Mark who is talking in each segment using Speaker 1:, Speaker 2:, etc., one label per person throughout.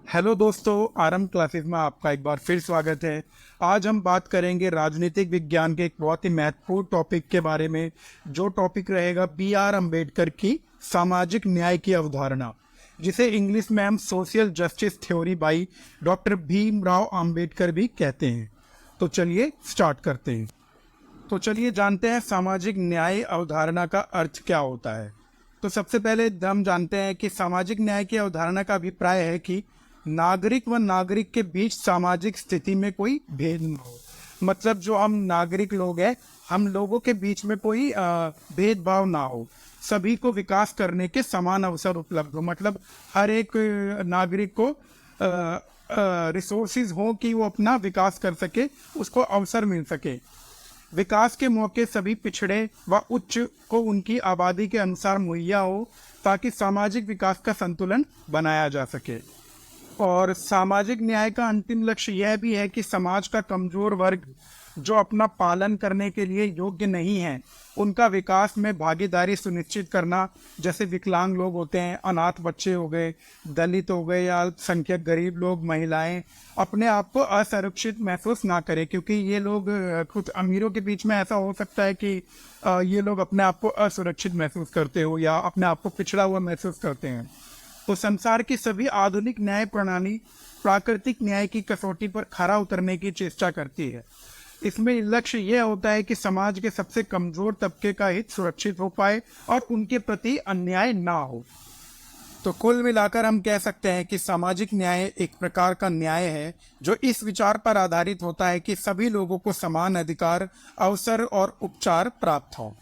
Speaker 1: Hello दोस्तों, RM classes में आपका एक बार फिर स्वागत है। आज हम बात करेंगे राजनीतिक विज्ञान के एक बहुत ही महत्वपूर्ण टॉपिक के बारे में, जो टॉपिक रहेगा बी आर अम्बेडकर की सामाजिक न्याय की अवधारणा, जिसे इंग्लिश में हम social justice theory by doctor Bhimrao Ambedkar भी कहते हैं। तो चलिए स्टार्ट करते हैं। तो चलिए जानते हैं सामाजिक न्याय अवधारणा का अर्थ क्या होता है। तो सबसे पहले हम जानते हैं कि सामाजिक न्याय की अवधारणा का अभिप्राय है कि नागरिक व नागरिक के बीच सामाजिक स्थिति में कोई भेद न हो। मतलब जो हम नागरिक लोग हैं, हम लोगों के बीच में कोई भेदभाव ना हो, सभी को विकास करने के समान अवसर उपलब्ध हो। मतलब हर एक नागरिक को रिसोर्सेज हो कि वो अपना विकास कर सके, उसको अवसर मिल सके। विकास के मौके सभी पिछड़े व उच्च को उनकी आबादी के अनुसार मुहैया हो, ताकि सामाजिक विकास का संतुलन बनाया जा सके। और सामाजिक न्याय का अंतिम लक्ष्य यह भी है कि समाज का कमजोर वर्ग जो अपना पालन करने के लिए योग्य नहीं है, उनका विकास में भागीदारी सुनिश्चित करना। जैसे विकलांग लोग होते हैं, अनाथ बच्चे हो गए, दलित हो गए या अल्पसंख्यक गरीब लोग, महिलाएं अपने आप को असुरक्षित महसूस ना करें, क्योंकि ये लोग कुछ अमीरों के बीच में ऐसा हो सकता है कि ये लोग अपने आप को असुरक्षित महसूस करते हो या अपने आप को पिछड़ा हुआ महसूस करते हैं। तो संसार की सभी आधुनिक न्याय प्रणाली प्राकृतिक न्याय की कसौटी पर खरा उतरने की चेष्टा करती है। इसमें लक्ष्य यह होता है कि समाज के सबसे कमजोर तबके का हित सुरक्षित हो पाए और उनके प्रति अन्याय ना हो। तो कुल मिलाकर हम कह सकते हैं कि सामाजिक न्याय एक प्रकार का न्याय है जो इस विचार पर आधारित होता है कि सभी लोगों को समान अधिकार, अवसर और उपचार प्राप्त हो।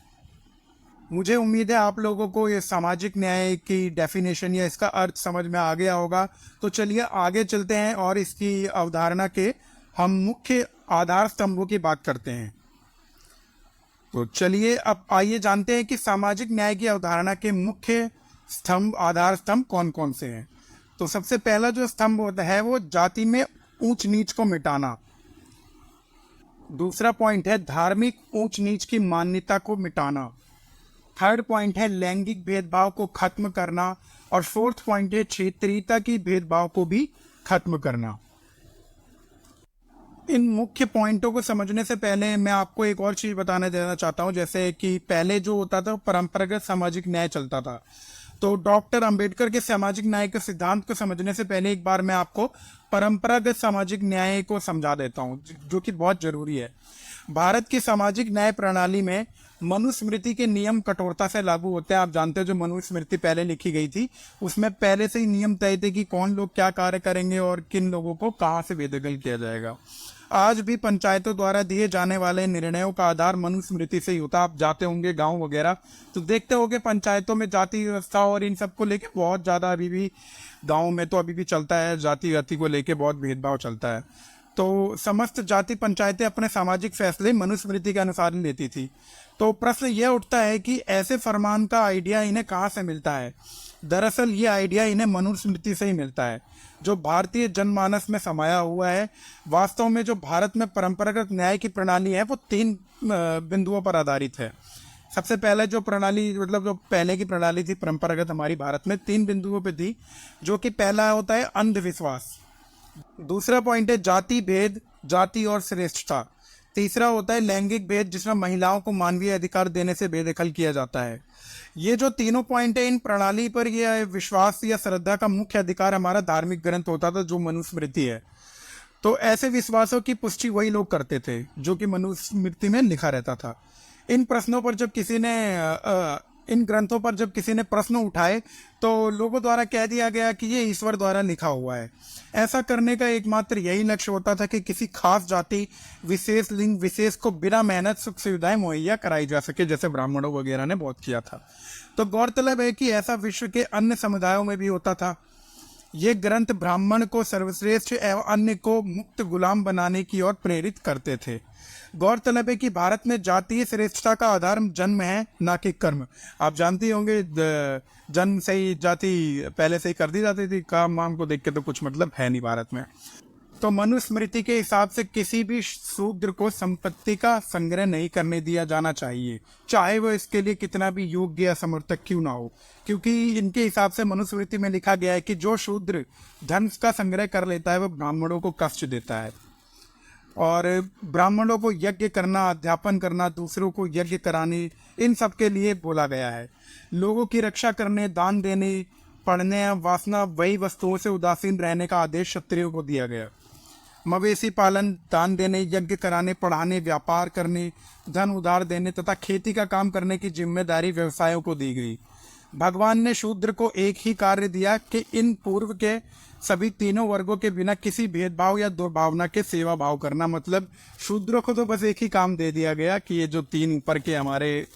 Speaker 1: मुझे उम्मीद है आप लोगों को ये सामाजिक न्याय की डेफिनेशन या इसका अर्थ समझ में आ गया होगा। तो चलिए आगे चलते हैं और इसकी अवधारणा के हम मुख्य आधार स्तंभों की बात करते हैं। तो चलिए अब आइए जानते हैं कि सामाजिक न्याय की अवधारणा के मुख्य स्तंभ, आधार स्तंभ कौन कौन से हैं। तो सबसे पहला जो स्तंभ होता है वो जाति में ऊंच नीच को मिटाना। दूसरा पॉइंट है धार्मिक ऊंच नीच की मान्यता को मिटाना। थर्ड पॉइंट है लैंगिक भेदभाव को खत्म करना। और फोर्थ पॉइंट है क्षेत्रीयता की भेदभाव को भी खत्म करना। इन मुख्य पॉइंटों को समझने से पहले मैं आपको एक और चीज बताने देना चाहता हूं। जैसे कि पहले जो होता था परंपरागत सामाजिक न्याय चलता था। तो डॉक्टर अंबेडकर के सामाजिक न्याय के सिद्धांत को समझने से पहले एक बार मैं आपको परंपरागत सामाजिक न्याय को समझा देता हूं, जो कि बहुत जरूरी है। भारत की सामाजिक न्याय प्रणाली में मनुस्मृति के नियम कठोरता से लागू होते हैं। आप जानते हैं जो मनुस्मृति पहले लिखी गई थी, उसमें पहले से ही नियम तय थे कि कौन लोग क्या कार्य करेंगे और किन लोगों को कहाँ से बेदखल किया जाएगा। आज भी पंचायतों द्वारा दिए जाने वाले निर्णयों का आधार मनुस्मृति से ही होता है। आप जाते होंगे गांव वगैरह तो देखते होंगे पंचायतों में जाति व्यवस्था और इन सब को लेके बहुत ज़्यादा अभी भी गाँव में तो अभी भी चलता है। जाति जाति को लेके बहुत भेदभाव चलता है। तो समस्त जाति पंचायतें अपने सामाजिक फैसले मनुस्मृति के अनुसार ही लेती थी। तो प्रश्न यह उठता है कि ऐसे फरमान का आइडिया इन्हें कहाँ से मिलता है। दरअसल ये आइडिया इन्हें मनुस्मृति से ही मिलता है, जो भारतीय जनमानस में समाया हुआ है। वास्तव में जो भारत में परंपरागत न्याय की प्रणाली है वो 3 बिंदुओं पर आधारित है। सबसे पहले जो प्रणाली, मतलब जो पहले की प्रणाली थी परंपरागत हमारी भारत में, 3 बिंदुओं पे थी। जो कि पहला होता है अंधविश्वास, दूसरा पॉइंट है जाति भेद, जाति और श्रेष्ठता, तीसरा होता है लैंगिक भेद, जिसमें महिलाओं को मानवीय अधिकार देने से बेदखल किया जाता है। ये जो तीनों पॉइंट है, इन प्रणाली पर यह विश्वास या श्रद्धा का मुख्य अधिकार हमारा धार्मिक ग्रंथ होता था, जो मनुस्मृति है। तो ऐसे विश्वासों की पुष्टि वही लोग करते थे जो कि मनुस्मृति में लिखा रहता था। इन प्रश्नों पर जब किसी ने इन ग्रंथों पर जब किसी ने प्रश्न उठाए तो लोगों द्वारा कह दिया गया कि ये ईश्वर द्वारा लिखा हुआ है। ऐसा करने का एकमात्र यही लक्ष्य होता था कि किसी खास जाति, विशेष लिंग विशेष को बिना मेहनत सुख सुविधाएं मुहैया कराई जा सके, जैसे ब्राह्मणों वगैरह ने बहुत किया था। तो गौरतलब है कि ऐसा विश्व के अन्य समुदायों में भी होता था। ये ग्रंथ ब्राह्मण को सर्वश्रेष्ठ एवं अन्य को मुक्त गुलाम बनाने की ओर प्रेरित करते थे। गौरतलब है कि भारत में जातीय श्रेष्ठता का आधार जन्म है, ना कि कर्म। आप जानते होंगे जन्म से ही जाति पहले से ही कर दी जाती थी, काम वाम को देख के तो कुछ मतलब है नहीं भारत में। तो मनुस्मृति के हिसाब से किसी भी शूद्र को संपत्ति का संग्रह नहीं करने दिया जाना चाहिए, चाहे वो इसके लिए कितना भी योग्य या समर्थक क्यों ना हो, क्योंकि इनके हिसाब से मनुस्मृति में लिखा गया है कि जो शूद्र धन का संग्रह कर लेता है वो ब्राह्मणों को कष्ट देता है। और ब्राह्मणों को यज्ञ करना, अध्यापन करना, दूसरों को यज्ञ कराने, इन सब के लिए बोला गया है। लोगों की रक्षा करने, दान देने, पढ़ने, वासना वही वस्तुओं से उदासीन रहने का आदेश क्षत्रियों को दिया गया। मवेशी पालन, दान देने, यज्ञ कराने, पढ़ाने, व्यापार करने, धन उधार देने तथा खेती का काम करने की जिम्मेदारी व्यवसायों को दी गई। भगवान ने शूद्र को एक ही कार्य दिया कि इन पूर्व के सभी तीनों वर्गों के बिना किसी भेदभाव या दुर्भावना के सेवा भाव करना। मतलब शूद्रों को तो बस एक ही काम दे दिया गया कि ये जो तीन ऊपर के हमारे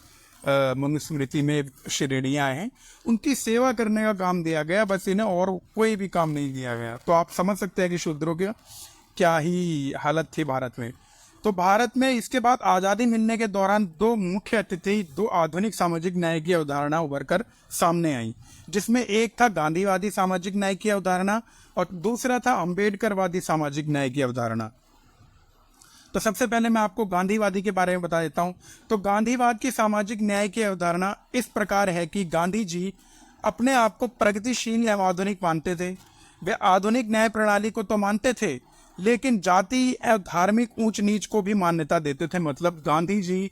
Speaker 1: मनुस्मृति में श्रेणियाँ हैं उनकी सेवा करने का काम दिया गया, बस इन्हें और कोई भी काम नहीं दिया गया। तो आप समझ सकते हैं कि शूद्रों की क्या ही हालत थी भारत में। तो भारत में इसके बाद आज़ादी मिलने के दौरान दो मुख्य अतिथि, दो आधुनिक सामाजिक न्याय की अवधारणा उभर कर सामने आई, जिसमें एक था गांधीवादी सामाजिक न्याय की अवधारणा और दूसरा था अंबेडकरवादी सामाजिक न्याय की अवधारणा। तो सबसे पहले मैं आपको गांधीवादी के बारे में बता देता हूँ। तो गांधीवाद की सामाजिक न्याय की अवधारणा इस प्रकार है कि गांधी जी अपने आप को प्रगतिशील या आधुनिक मानते थे। वे आधुनिक न्याय प्रणाली को तो मानते थे, लेकिन जाति और धार्मिक ऊंच नीच को भी मान्यता देते थे। मतलब गांधी जी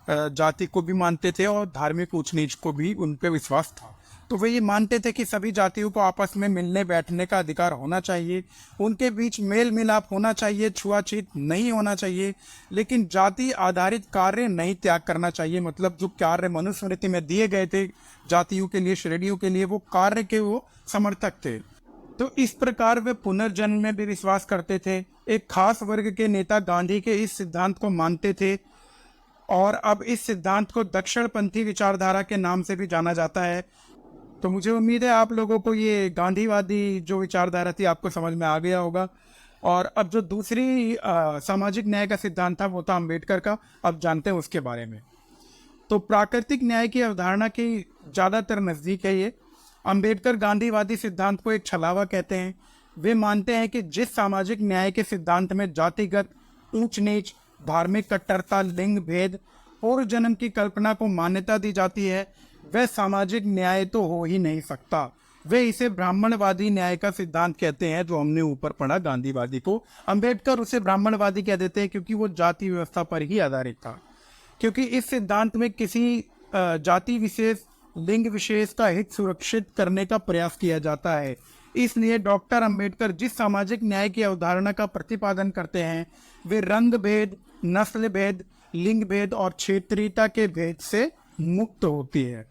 Speaker 1: जाति को भी मानते थे और धार्मिक ऊंच नीच को भी उन पर विश्वास था। तो वे ये मानते थे कि सभी जातियों को आपस में मिलने बैठने का अधिकार होना चाहिए, उनके बीच मेल मिलाप होना चाहिए, छुआछूत नहीं होना चाहिए, लेकिन जाति आधारित कार्य नहीं त्याग करना चाहिए। मतलब जो कार्य मनुस्मृति में दिए गए थे जातियों के लिए, श्रेणियों के लिए, वो कार्य के वो समर्थक थे। तो इस प्रकार वे पुनर्जन्म में भी विश्वास करते थे। एक खास वर्ग के नेता गांधी के इस सिद्धांत को मानते थे और अब इस सिद्धांत को दक्षिणपंथी विचारधारा के नाम से भी जाना जाता है। तो मुझे उम्मीद है आप लोगों को ये गांधीवादी जो विचारधारा थी आपको समझ में आ गया होगा। और अब जो दूसरी सामाजिक न्याय का सिद्धांत था वो था अम्बेडकर का। अब जानते हैं उसके बारे में। तो प्राकृतिक न्याय की अवधारणा की ज़्यादातर नज़दीक है ये। अम्बेडकर गांधीवादी सिद्धांत को एक छलावा कहते हैं। वे मानते हैं कि जिस सामाजिक न्याय के सिद्धांत में जातिगत ऊंच नीच, धार्मिक कट्टरता, लिंग भेद, पूर्व जन्म की कल्पना को मान्यता दी जाती है, वह सामाजिक न्याय तो हो ही नहीं सकता। वे इसे ब्राह्मणवादी न्याय का सिद्धांत कहते हैं, जो हमने ऊपर पढ़ा गांधीवादी को। अम्बेडकर उसे ब्राह्मणवादी कह देते हैं क्योंकि वो जाति व्यवस्था पर ही आधारित था। क्योंकि इस सिद्धांत में किसी जाति विशेष, लिंग विशेष का हित सुरक्षित करने का प्रयास किया जाता है। इसलिए डॉक्टर अम्बेडकर जिस सामाजिक न्याय की अवधारणा का प्रतिपादन करते हैं वे रंग भेद, नस्ल भेद, लिंग भेद और क्षेत्रीयता के भेद से मुक्त होती है।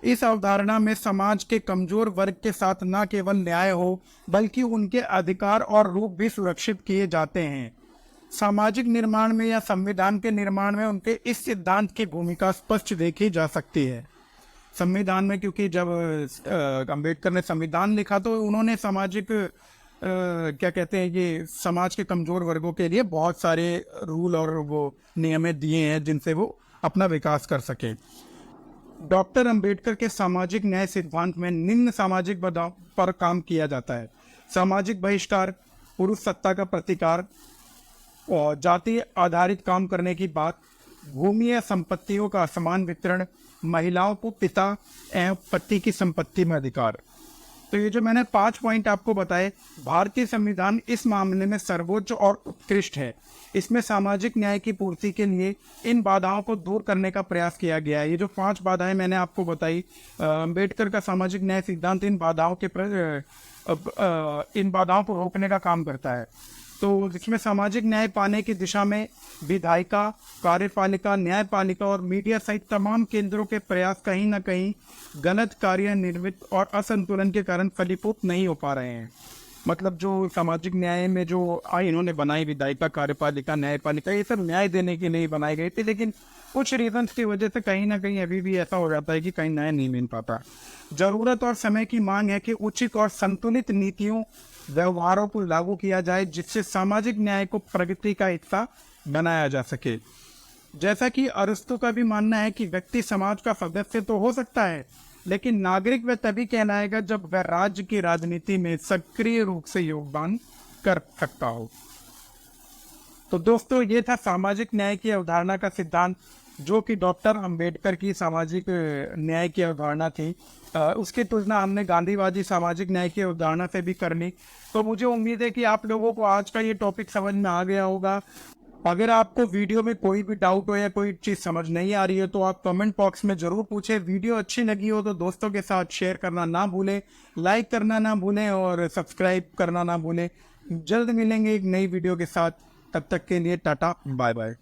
Speaker 1: इस अवधारणा में समाज के कमजोर वर्ग के साथ न केवल न्याय हो बल्कि उनके अधिकार और रूप भी सुरक्षित किए जाते हैं। सामाजिक निर्माण में या संविधान के निर्माण में उनके इस सिद्धांत की भूमिका स्पष्ट देखी जा सकती है। संविधान में, क्योंकि जब अम्बेडकर ने संविधान लिखा तो उन्होंने सामाजिक क्या कहते हैं ये समाज के कमजोर वर्गों के लिए बहुत सारे रूल और वो नियमें दिए हैं जिनसे वो अपना विकास कर सके। डॉक्टर अंबेडकर के सामाजिक न्याय सिद्धांत में निम्न सामाजिक बदलाव पर काम किया जाता है। सामाजिक बहिष्कार, पुरुष सत्ता का प्रतिकार और जाति आधारित काम करने की बात, भूमि या संपत्तियों का असमान वितरण, महिलाओं को पिता एवं पति की संपत्ति में अधिकार। तो ये जो मैंने 5 पॉइंट आपको बताए, भारतीय संविधान इस मामले में सर्वोच्च और उत्कृष्ट है। इसमें सामाजिक न्याय की पूर्ति के लिए इन बाधाओं को दूर करने का प्रयास किया गया है। ये जो 5 बाधाएं मैंने आपको बताई, अम्बेडकर का सामाजिक न्याय सिद्धांत इन बाधाओं को रोकने का काम करता है। तो जिसमें सामाजिक न्याय पाने की दिशा में विधायिका, कार्यपालिका, न्यायपालिका और मीडिया सहित तमाम केंद्रों के प्रयास कहीं ना कहीं गलत कार्य, निर्मित और असंतुलन के कारण फलीभूत नहीं हो पा रहे हैं। मतलब जो सामाजिक न्याय में जो इन्होंने बनाई विधायिका, कार्यपालिका, न्यायपालिका, ये सब न्याय देने के लिए बनाई गई थी, लेकिन कुछ रीजंस की वजह से कहीं ना कहीं अभी भी ऐसा हो जाता है कि कहीं न्याय नहीं मिल पाता। जरूरत और समय की मांग है कि उचित और संतुलित नीतियों, व्यवहारों को लागू किया जाए जिससे सामाजिक न्याय को प्रगति का हिस्सा बनाया जा सके। जैसा कि अरिस्टो का भी मानना है कि व्यक्ति समाज का सदस्य तो हो सकता है, लेकिन नागरिक वह तभी कहलाएगा जब वह राज्य की राजनीति में सक्रिय रूप से योगदान कर सकता हो। तो दोस्तों ये था सामाजिक न्याय की अवधारणा का सिद्धांत, जो कि डॉक्टर अंबेडकर की सामाजिक न्याय की अवधारणा थी। उसकी तुलना हमने गांधीवादी सामाजिक न्याय की अवधारणा से भी कर ली। तो मुझे उम्मीद है कि आप लोगों को आज का ये टॉपिक समझ में आ गया होगा। अगर आपको वीडियो में कोई भी डाउट हो या कोई चीज़ समझ नहीं आ रही है तो आप कमेंट बॉक्स में ज़रूर पूछें। वीडियो अच्छी लगी हो तो दोस्तों के साथ शेयर करना ना भूलें, लाइक करना ना भूलें और सब्सक्राइब करना ना भूलें। जल्द मिलेंगे एक नई वीडियो के साथ, तब तक के लिए टाटा बाय बाय।